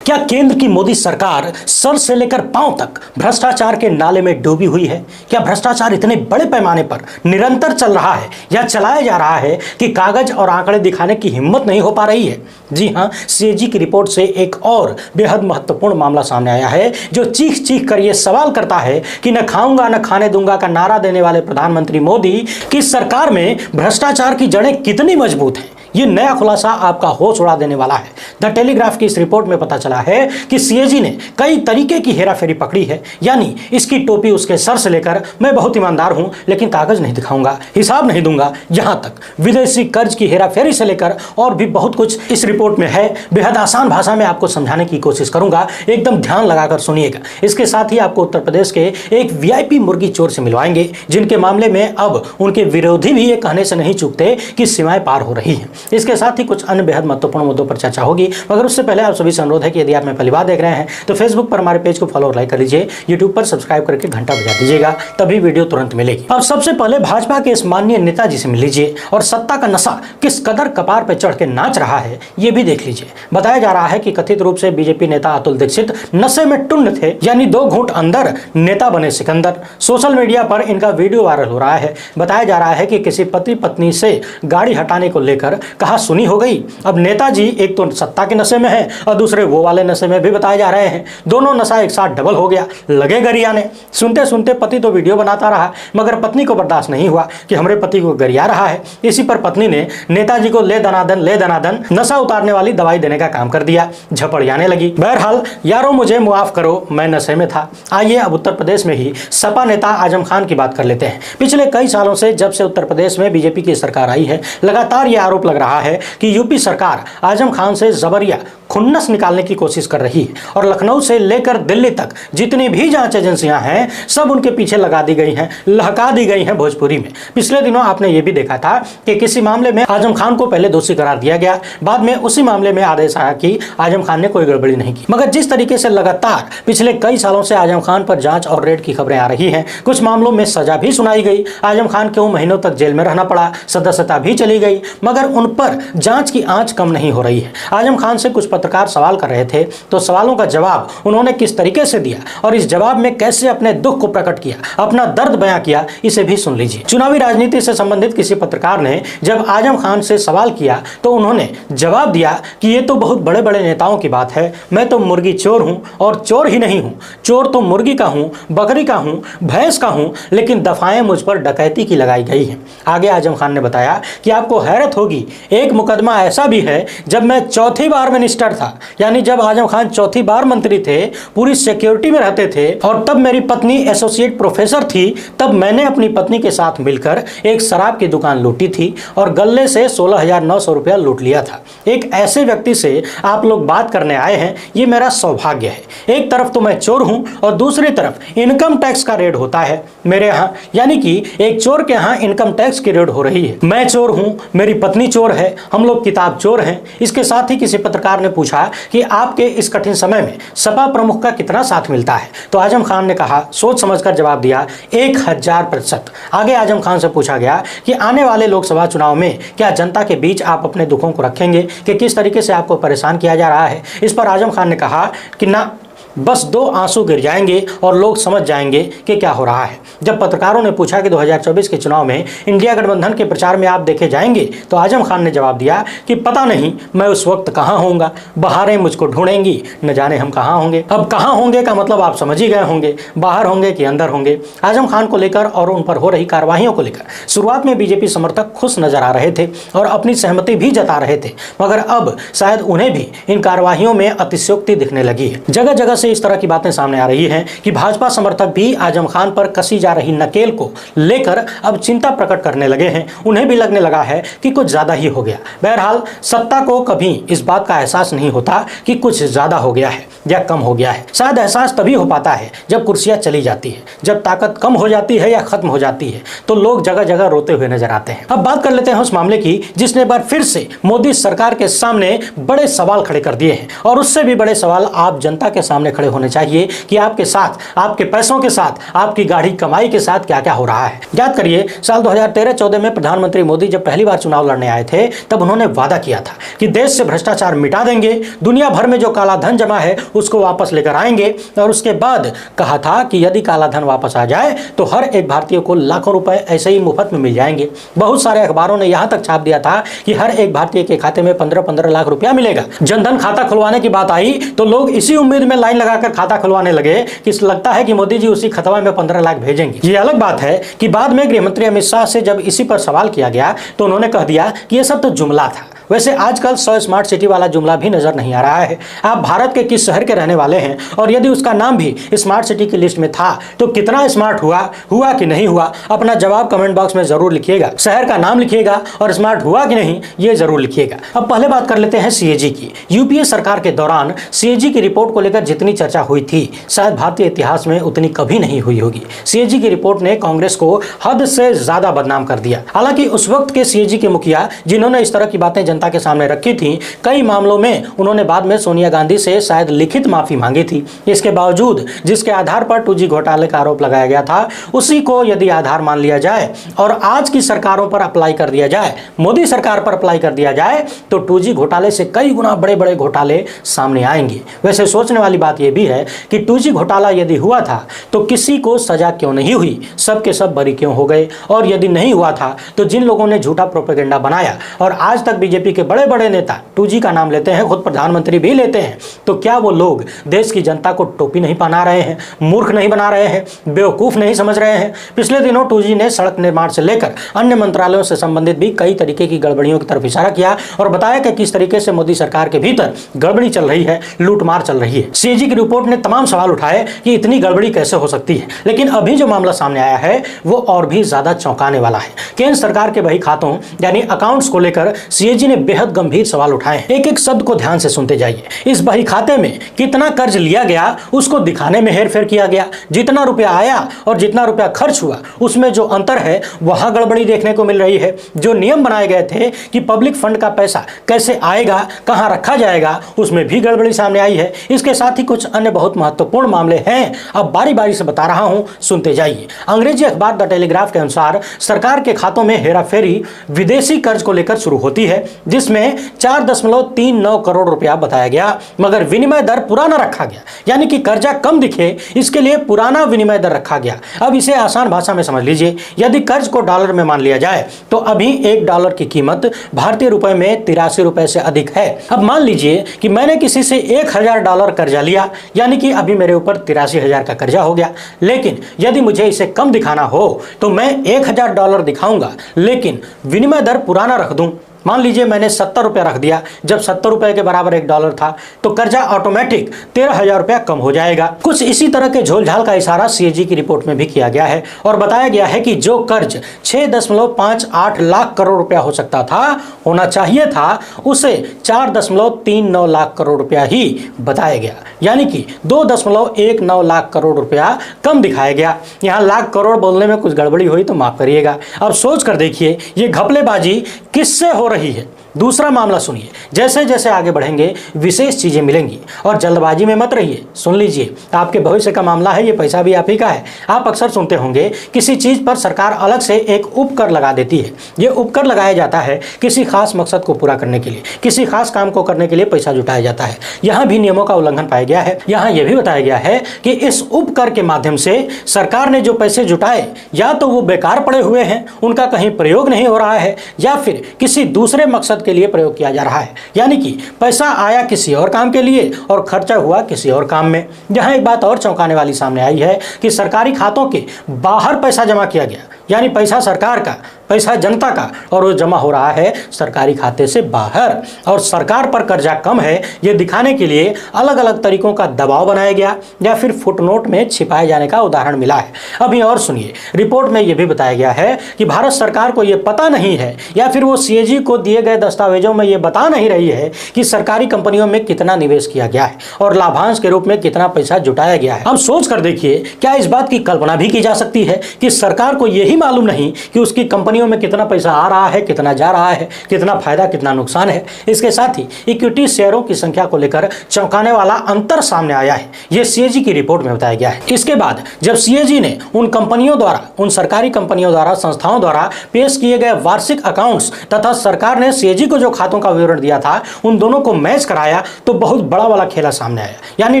क्या केंद्र की मोदी सरकार सर से लेकर पांव तक भ्रष्टाचार के नाले में डूबी हुई है? क्या भ्रष्टाचार इतने बड़े पैमाने पर निरंतर चल रहा है या चलाया जा रहा है कि कागज और आंकड़े दिखाने की हिम्मत नहीं हो पा रही है? जी हां, सीएजी की रिपोर्ट से एक और बेहद महत्वपूर्ण मामला सामने आया है जो चीख चीख कर यह सवाल करता है कि न खाऊंगा न खाने दूंगा का नारा देने वाले प्रधानमंत्री मोदी की सरकार में भ्रष्टाचार की जड़ें कितनी मजबूत हैं। ये नया खुलासा आपका होश उड़ा देने वाला है। द टेलीग्राफ की इस रिपोर्ट में पता चला है कि सीएजी ने कई तरीके की हेराफेरी पकड़ी है, यानी इसकी टोपी उसके सर से लेकर मैं बहुत ईमानदार हूं लेकिन कागज नहीं दिखाऊंगा, हिसाब नहीं दूंगा, यहां तक विदेशी कर्ज की हेराफेरी से लेकर और भी बहुत कुछ इस रिपोर्ट में है। बेहद आसान भाषा में आपको समझाने की कोशिश करूंगा, एकदम ध्यान लगाकर सुनिएगा। इसके साथ ही आपको उत्तर प्रदेश के एक वीआईपी मुर्गी चोर से मिलवाएंगे जिनके मामले में अब उनके विरोधी भी ये कहने से नहीं चूकते कि सीमाएं पार हो रही हैं। इसके साथ ही कुछ अन्य बेहद महत्वपूर्ण मुद्दों पर चर्चा होगी, मगर उससे पहले आप सभी से अनुरोध है कि यदि आप मैं पहली बार देख रहे हैं तो फेसबुक पर हमारे पेज को फॉलो और लाइक कर लीजिए, यूट्यूब पर सब्सक्राइब करके घंटा बजा दीजिएगा, तभी वीडियो तुरंत मिलेगी। अब सबसे पहले भाजपा के इस माननीय नेताजी से मिल लीजिए और सत्ता का नशा किस कदर कपार पर चढ़ के नाच रहा है ये भी देख लीजिए। बताया जा रहा है कि कथित रूप से बीजेपी नेता अतुल दीक्षित नशे में टुंड थे, यानी 2 घूंट अंदर नेता बने सिकंदर। सोशल मीडिया पर इनका वीडियो वायरल हो रहा है। बताया जा रहा है कि किसी पति पत्नी से गाड़ी हटाने को लेकर कहा सुनी हो गई। अब नेताजी एक तो सत्ता के नशे में है और दूसरे वो वाले नशे में भी बताए जा रहे हैं। दोनों नशा एक साथ डबल हो गया, लगे गरियाने। सुनते सुनते पति तो वीडियो बनाता रहा मगर पत्नी को बर्दाश्त नहीं हुआ कि हमारे पति को गरिया रहा है। इसी पर पत्नी ने नेताजी को ले दनादन नशा उतारने वाली दवाई देने का काम कर दिया, झपड़ियाने लगी। बहरहाल यारों मुझे मुआफ करो, मैं नशे में था। आइए अब उत्तर प्रदेश में ही सपा नेता आजम खान की बात कर लेते हैं। पिछले कई सालों से जब से उत्तर प्रदेश में बीजेपी की सरकार आई है, लगातार यह आरोप लग रहा है कि यूपी सरकार आजम खान से जबरिया खुन्नस निकालने की कोशिश कर रही है और लखनऊ से लेकर दिल्ली तक जितनी भी जांच एजेंसियां हैं सब उनके पीछे लगा दी गई हैं, लहका दी गई हैं भोजपुरी में। पिछले दिनों आपने ये भी देखा था कि किसी मामले में आजम खान को पहले दोषी करार दिया गया, बाद में उसी मामले में आदेश आया कि आजम खान ने कोई गड़बड़ी नहीं की। मगर जिस तरीके से लगातार पिछले कई सालों से आजम खान पर जांच और रेड की खबरें आ रही हैं, कुछ मामलों में सजा भी सुनाई गई, आजम खान को महीनों तक जेल में रहना पड़ा, सदस्यता भी चली गई, मगर उन पर जांच की आंच कम नहीं हो रही है। आजम खान से कुछ पत्रकार सवाल कर रहे थे तो सवालों का जवाब उन्होंने किस तरीके से दिया और इस जवाब में कैसे अपने दुख को प्रकट किया, अपना दर्द बयां किया, इसे भी सुन लीजिए। चुनावी राजनीति से संबंधित किसी पत्रकार ने जब आजम खान से सवाल किया तो उन्होंने जवाब दिया कि ये तो बहुत बड़े बड़े नेताओं की बात है, मैं तो मुर्गी चोर हूं और चोर ही नहीं हूं, चोर तो मुर्गी का हूं, बकरी का हूं, भैंस का हूं, लेकिन दफाएं मुझ पर डकैती की लगाई गई हैं। आगे आजम खान ने बताया कि आपको हैरत होगी, एक मुकदमा ऐसा भी है जब मैं चौथी बार मिनिस्टर था, यानी जब आजम खान चौथी बार मंत्री थे, पूरी सिक्योरिटी में रहते थे और तब मेरी पत्नी एसोसिएट प्रोफेसर थी, तब मैंने अपनी पत्नी के साथ मिलकर एक शराब की दुकान लूटी थी और गल्ले से 16,900 रुपया लूट लिया था। एक ऐसे व्यक्ति से आप लोग बात करने आए हैं, ये मेरा सौभाग्य है। एक तरफ तो मैं चोर हूं और दूसरी तरफ इनकम टैक्स का रेड होता है मेरे यहाँ, यानी कि एक चोर के यहाँ इनकम टैक्स की रेड हो रही है। मैं चोर हूं, मेरी पत्नी चोर है, हम लोग किताब चोर हैं। इसके साथ ही किसी पत्रकार ने पूछा कि आपके इस कठिन समय में सपा प्रमुख का कितना साथ मिलता है, तो आजम खान ने कहा, सोच समझकर जवाब दिया, 1000%। आगे आजम खान से पूछा गया कि आने वाले लोकसभा चुनाव में क्या जनता के बीच आप अपने दुखों को रखेंगे कि किस तरीके से आपको परेशान किया जा रहा है। इस पर आजम खान ने कहा कि ना, बस 2 आंसू गिर जाएंगे और लोग समझ जाएंगे कि क्या हो रहा है। जब पत्रकारों ने पूछा कि 2024 के चुनाव में इंडिया गठबंधन के प्रचार में आप देखे जाएंगे, तो आजम खान ने जवाब दिया कि पता नहीं मैं उस वक्त कहां होऊंगा, बहारें मुझको ढूंढेंगी, न जाने हम कहां होंगे। अब कहां होंगे का मतलब आप समझ ही गए होंगे, बाहर होंगे कि अंदर होंगे। आजम खान को लेकर और उन पर हो रही कार्रवाइयों को लेकर शुरुआत में बीजेपी समर्थक खुश नजर आ रहे थे और अपनी सहमति भी जता रहे थे, मगर अब शायद उन्हें भी इन कार्रवाइयों में अतिशयोक्ति दिखने लगी है। जगह जगह से इस तरह की बातें सामने आ रही हैं कि भाजपा समर्थक भी आजम खान पर कसी जा रही नकेल को लेकर अब चिंता प्रकट करने लगे हैं। उन्हें भी लगने लगा है कि कुछ ज्यादा ही हो गया। बहरहाल सत्ता को कभी इस बात का एहसास नहीं होता कि कुछ ज्यादा हो गया है या कम हो गया है। शायद एहसास तभी हो पाता है जब कुर्सियां चली जाती है, जब ताकत कम हो जाती है या खत्म हो जाती है, तो लोग जगह जगह रोते हुए नजर आते हैं। अब बात कर लेते हैं उस मामले की जिसने एक बार फिर से मोदी सरकार के सामने बड़े सवाल खड़े कर दिए हैं और उससे भी बड़े सवाल आप जनता के सामने खड़े होने चाहिए कि आपके साथ, आपके पैसों के साथ, आपकी गाढ़ी कमाई के साथ क्या क्या हो रहा है। याद करिए, साल 2013-14 में प्रधानमंत्री मोदी जब पहली बार चुनाव लड़ने आए थे, तब उन्होंने वादा किया था कि देश से भ्रष्टाचार मिटा देंगे, दुनिया भर में जो काला धन जमा है उसको वापस लेकर आएंगे। और उसके बाद कहा था कि यदि काला धन वापस आ जाए तो हर एक भारतीय को लाखों रुपए ऐसे ही मुफ्त में मिल जाएंगे। बहुत सारे अखबारों ने यहां तक छाप दिया था कि हर एक भारतीय के खाते में 15-15 लाख रुपया मिलेगा। जनधन खाता खुलवाने की बात आई तो लोग इसी उम्मीद में लाइन लगाकर खाता खुलवाने लगे कि लगता है कि मोदी जी उसी खतवा में 15 लाख भेजेंगे। ये अलग बात है कि बाद में गृह मंत्री अमित शाह से जब इसी पर सवाल किया गया तो उन्होंने कह दिया कि यह सब तो जुमला था। वैसे आजकल 100 स्मार्ट सिटी वाला जुमला भी नजर नहीं आ रहा है। आप भारत के किस शहर के रहने वाले हैं और यदि उसका नाम भी स्मार्ट सिटी की लिस्ट में था तो कितना स्मार्ट हुआ कि नहीं हुआ, अपना जवाब कमेंट बॉक्स में जरूर लिखिएगा। शहर का नाम लिखिएगा और स्मार्ट हुआ कि नहीं ये जरूर लिखिएगा। अब पहले बात कर लेते हैं सीएजी की। यूपीए सरकार के दौरान सीएजी की रिपोर्ट को लेकर जितनी चर्चा हुई थी शायद भारतीय इतिहास में उतनी कभी नहीं हुई होगी। सीएजी की रिपोर्ट ने कांग्रेस को हद से ज्यादा बदनाम कर दिया। हालांकि उस वक्त के सीएजी के मुखिया जिन्होंने इस तरह की बातें जनता के सामने रखी थी, कई मामलों में उन्होंने बाद में सोनिया गांधी से शायद लिखित माफी मांगी थी। इसके बावजूद जिसके आधार पर 2G घोटाले का आरोप लगाया गया था उसी को यदि आधार मान लिया जाए और आज की सरकारों पर अप्लाई कर दिया जाए, मोदी सरकार पर अप्लाई कर दिया जाए तो 2G घोटाले से कई गुना बड़े बड़े घोटाले सामने आएंगे। वैसे सोचने वाली बात यह भी है कि 2G घोटाला यदि हुआ था तो किसी को सजा क्यों नहीं हुई, सब के सब बरी क्यों हो गए। और यदि नहीं हुआ था तो जिन लोगों ने झूठा प्रोपेगेंडा बनाया और आज तक बीजेपी के बड़े बड़े नेता 2G का नाम लेते हैं, खुद प्रधानमंत्री भी लेते हैं, तो क्या वो लोग देश की जनता को टोपी नहीं पहना रहे हैं, मूर्ख नहीं बना रहे हैं, बेवकूफ नहीं समझ रहे हैं। पिछले दिनों 2G ने सड़क निर्माण से लेकर अन्य मंत्रालयों से संबंधित भी कई तरीके की गड़बड़ियों की तरफ इशारा किया और बताया कि किस तरीके से मोदी सरकार के भीतर गड़बड़ी चल रही है, लूटमार चल रही है। सीएजी की रिपोर्ट ने तमाम सवाल उठाए कि इतनी गड़बड़ी कैसे हो सकती है। लेकिन अभी जो मामला सामने आया है वो और भी ज्यादा चौंकाने वाला है। केंद्र सरकार के बही खातों यानी अकाउंट्स को लेकर सीएजी ने बेहद गंभीर सवाल उठाए हैं। एक एक शब्द को ध्यान से सुनते जाइए। इस बही खाते में कितना कर्ज लिया गया उसको दिखाने में हेरफेर किया गया। जितना रुपया आया और जितना रुपया खर्च हुआ उसमें जो अंतर है वहां गड़बड़ी देखने को मिल रही है। जो नियम बनाए गए थे कि पब्लिक फंड का पैसा कैसे आएगा, कहां रखा जाएगा, उसमें भी गड़बड़ी सामने आई है। इसके साथ ही कुछ अन्य बहुत महत्वपूर्ण मामले हैं, अब बारी बारी से बता रहा हूं, सुनते जाइए। अंग्रेजी अखबार द टेलीग्राफ के अनुसार सरकार के खातों में हेराफेरी विदेशी कर्ज को लेकर शुरू होती है जिसमें 4.39 करोड़ रुपया बताया गया, मगर विनिमय दर पुराना रखा गया, यानी कि कर्जा कम दिखे इसके लिए पुराना विनिमय दर रखा गया। अब इसे आसान भाषा में समझ लीजिए, यदि कर्ज को डॉलर में मान लिया जाए तो अभी $1 की कीमत भारतीय रुपए में 83 रुपए से अधिक है। अब मान लीजिए कि मैंने किसी से $1000 कर्जा लिया, यानी कि अभी मेरे ऊपर 83,000 का कर्जा हो गया। लेकिन यदि मुझे इसे कम दिखाना हो तो मैं $1000 दिखाऊंगा लेकिन विनिमय दर पुराना रख दूं। मान लीजिए मैंने 70 रुपया रख दिया, जब 70 रुपए के बराबर $1 था तो कर्जा ऑटोमेटिक 13,000 रुपया कम हो जाएगा। कुछ इसी तरह के झोलझाल का इशारा सीएजी की रिपोर्ट में भी किया गया है और बताया गया है कि जो कर्ज 6.58 लाख करोड़ रुपया हो सकता था, होना चाहिए था, उसे 4.39 लाख करोड़ रुपया ही बताया गया, यानी कि 2.19 लाख करोड़ रुपया कम दिखाया गया। यहाँ लाख करोड़ बोलने में कुछ गड़बड़ी हुई तो माफ करिएगा। अब सोच कर देखिए ये घपलेबाजी किससे हो रही है। दूसरा मामला सुनिए, जैसे जैसे आगे बढ़ेंगे विशेष चीजें मिलेंगी और जल्दबाजी में मत रहिए। सुन लीजिए, आपके भविष्य का मामला है, ये पैसा भी आप ही का है। आप अक्सर सुनते होंगे किसी चीज पर सरकार अलग से एक उपकर लगा देती है। ये उपकर लगाया जाता है किसी खास मकसद को पूरा करने के लिए, किसी खास काम को करने के लिए पैसा जुटाया जाता है। यहाँ भी नियमों का उल्लंघन पाया गया है। यहाँ यह भी बताया गया है कि इस उपकर के माध्यम से सरकार ने जो पैसे जुटाए या तो वो बेकार पड़े हुए हैं, उनका कहीं प्रयोग नहीं हो रहा है, या फिर किसी दूसरे मकसद के लिए प्रयोग किया जा रहा है। यानी कि पैसा आया किसी और काम के लिए और खर्चा हुआ किसी और काम में। यहां एक बात और चौंकाने वाली सामने आई है कि सरकारी खातों के बाहर पैसा जमा किया गया, यानी पैसा सरकार का, पैसा जनता का, और वो जमा हो रहा है सरकारी खाते से बाहर। और सरकार पर कर्जा कम है ये दिखाने के लिए अलग अलग तरीकों का दबाव बनाया गया या फिर फुटनोट में छिपाए जाने का उदाहरण मिला है। अभी और सुनिए, रिपोर्ट में यह भी बताया गया है कि भारत सरकार को यह पता नहीं है या फिर वो सीएजी को दिए गए दस्तावेजों में यह बता नहीं रही है कि सरकारी कंपनियों में कितना निवेश किया गया है और लाभांश के रूप में कितना पैसा जुटाया गया है। हम सोच कर देखिए, क्या इस बात की कल्पना भी की जा सकती है कि सरकार को यही मालूम नहीं कि उसकी कंपनी कंपनियों में कितना पैसा आ रहा है, कितना जा रहा है, कितना फायदा कितना नुकसान है। इसके साथ ही इक्विटी शेयरों की संख्या को लेकर चौंकाने वाला अंतर सामने आया है, यह सीएजी की रिपोर्ट में बताया गया है। इसके बाद जब सीएजी ने उन कंपनियों द्वारा, उन सरकारी कंपनियों द्वारा, संस्थाओं द्वारा पेश किए गए वार्षिक अकाउंट्स तथा सरकार ने सीएजी को जो खातों का विवरण दिया था उन दोनों को मैच कराया तो बहुत बड़ा वाला खेला सामने आया। यानी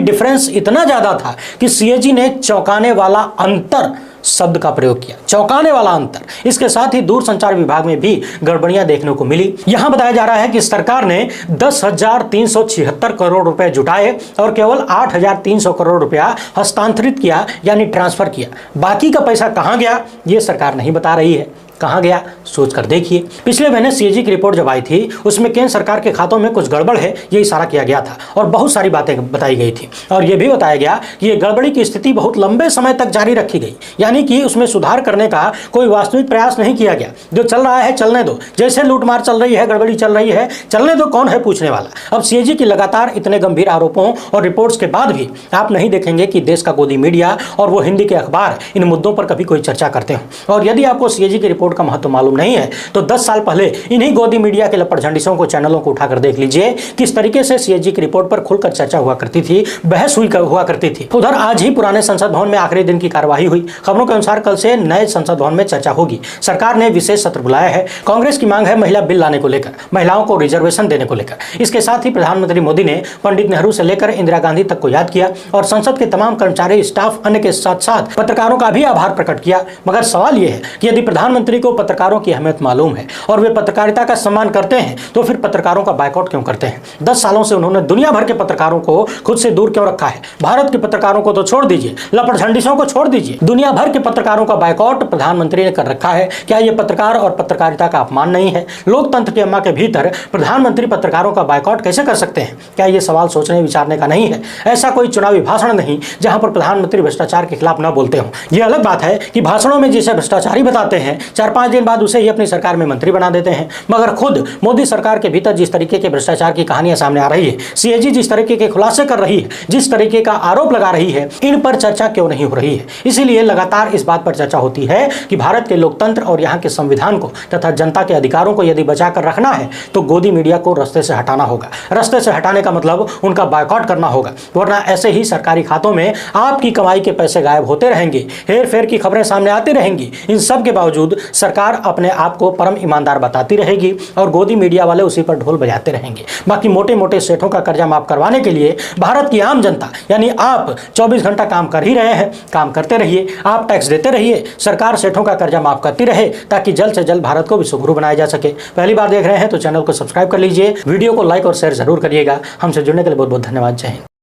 डिफरेंस इतना ज्यादा था कि सीएजी ने चौंकाने वाला अंतर शब्द का प्रयोग किया, चौंकाने वाला अंतर। इसके साथ ही दूरसंचार विभाग में भी गड़बड़ियां देखने को मिली। यहां बताया जा रहा है कि सरकार ने 10,376 करोड़ रुपए जुटाए और केवल 8,300 करोड़ रुपया हस्तांतरित किया, यानी ट्रांसफर किया। बाकी का पैसा कहां गया यह सरकार नहीं बता रही है। कहां गया सोच कर देखिए। पिछले महीने सीएजी की रिपोर्ट जब आई थी उसमें केंद्र सरकार के खातों में कुछ गड़बड़ है ये इशारा किया गया था और बहुत सारी बातें बताई गई थी और यह भी बताया गया कि ये गड़बड़ी की स्थिति बहुत लंबे समय तक जारी रखी गई, यानी कि उसमें सुधार करने का कोई वास्तविक प्रयास नहीं किया गया। जो चल रहा है चलने दो, जैसे लूटमार चल रही है, गड़बड़ी चल रही है, चलने दो, कौन है पूछने वाला। अब सीएजी की लगातार इतने गंभीर आरोपों और रिपोर्ट्स के बाद भी आप नहीं देखेंगे कि देश का गोदी मीडिया और वो हिंदी के अखबार इन मुद्दों पर कभी कोई चर्चा करते हो। और यदि आपको सीएजी की रिपोर्ट का तो मालूम नहीं है तो 10 साल पहले इन्हीं गोदी मीडिया के लपटझंडिसों को, चैनलों को उठाकर देख लीजिए किस तरीके से सीएजी की रिपोर्ट पर खुलकर चर्चा हुआ करती थी, बहस हुआ करती थी। उधर आज ही पुराने संसद भवन में आखिरी दिन की कार्यवाही हुई। खबरों के अनुसार कल से नए संसद भवन में चर्चा होगी। सरकार ने विशेष सत्र बुलाया है। कांग्रेस की मांग है महिला बिल लाने को लेकर, महिलाओं को रिजर्वेशन देने को लेकर। इसके साथ ही प्रधानमंत्री मोदी ने पंडित नेहरू से लेकर इंदिरा गांधी तक को याद किया और संसद के तमाम कर्मचारी, स्टाफ, अन्य के साथ साथ पत्रकारों का भी आभार प्रकट किया। मगर सवाल यह है कि यदि प्रधानमंत्री को पत्रकारों की अहमियत मालूम है और वे पत्रकारिता का सम्मान करते हैं तो फिर पत्रकारों का बायकॉट क्यों करते हैं? 10 सालों से उन्होंने दुनिया भर के पत्रकारों को खुद से दूर क्यों रखा है? भारत के पत्रकारों को तो छोड़ दीजिए, लपटझंडिसों को छोड़ दीजिए, दुनिया भर के पत्रकारों का बायकॉट प्रधानमंत्री ने कर रखा है। क्या यह पत्रकार और पत्रकारिता का अपमान नहीं है? लोकतंत्र की अम्मा के भीतर प्रधानमंत्री पत्रकारों का बायकॉट कैसे कर सकते हैं? क्या यह सवाल सोचने विचारने का नहीं है? ऐसा कोई चुनावी भाषण नहीं जहां पर प्रधानमंत्री भ्रष्टाचार के खिलाफ न बोलते हो। यह अलग बात है कि भाषणों में जिसे भ्रष्टाचारी बताते हैं 4-5 दिन बाद उसे ही अपनी सरकार में मंत्री बना देते हैं। मगर खुद मोदी सरकार के भीतर जिस तरीके के भ्रष्टाचार की कहानियां सामने आ रही है, सीएजी जिस तरीके के खुलासे कर रही है, जिस तरीके का आरोप लगा रही है, इन पर चर्चा क्यों नहीं हो रही है? इसीलिए लगातार इस बात पर चर्चा होती है कि भारत के लोकतंत्र और यहाँ के संविधान को तथा जनता के अधिकारों को यदि बचाकर रखना है तो गोदी मीडिया को रास्ते से हटाना होगा। रास्ते से हटाने का मतलब उनका बायकॉट करना होगा, वरना ऐसे ही सरकारी खातों में आपकी कमाई के पैसे गायब होते रहेंगे, हेर फेर की खबरें सामने आती रहेंगी। इन सब के बावजूद सरकार अपने आप को परम ईमानदार बताती रहेगी और गोदी मीडिया वाले उसी पर ढोल बजाते रहेंगे। बाकी मोटे मोटे सेठों का कर्जा माफ करवाने के लिए भारत की आम जनता यानी आप 24 घंटा काम कर ही रहे हैं, काम करते रहिए, आप टैक्स देते रहिए, सरकार सेठों का कर्जा माफ करती रहे ताकि जल्द से जल्द भारत को विश्वगुरु बनाया जा सके। पहली बार देख रहे हैं तो चैनल को सब्सक्राइब कर लीजिए, वीडियो को लाइक और शेयर जरूर करिएगा। हमसे जुड़ने के लिए बहुत बहुत धन्यवाद। जय हिंद।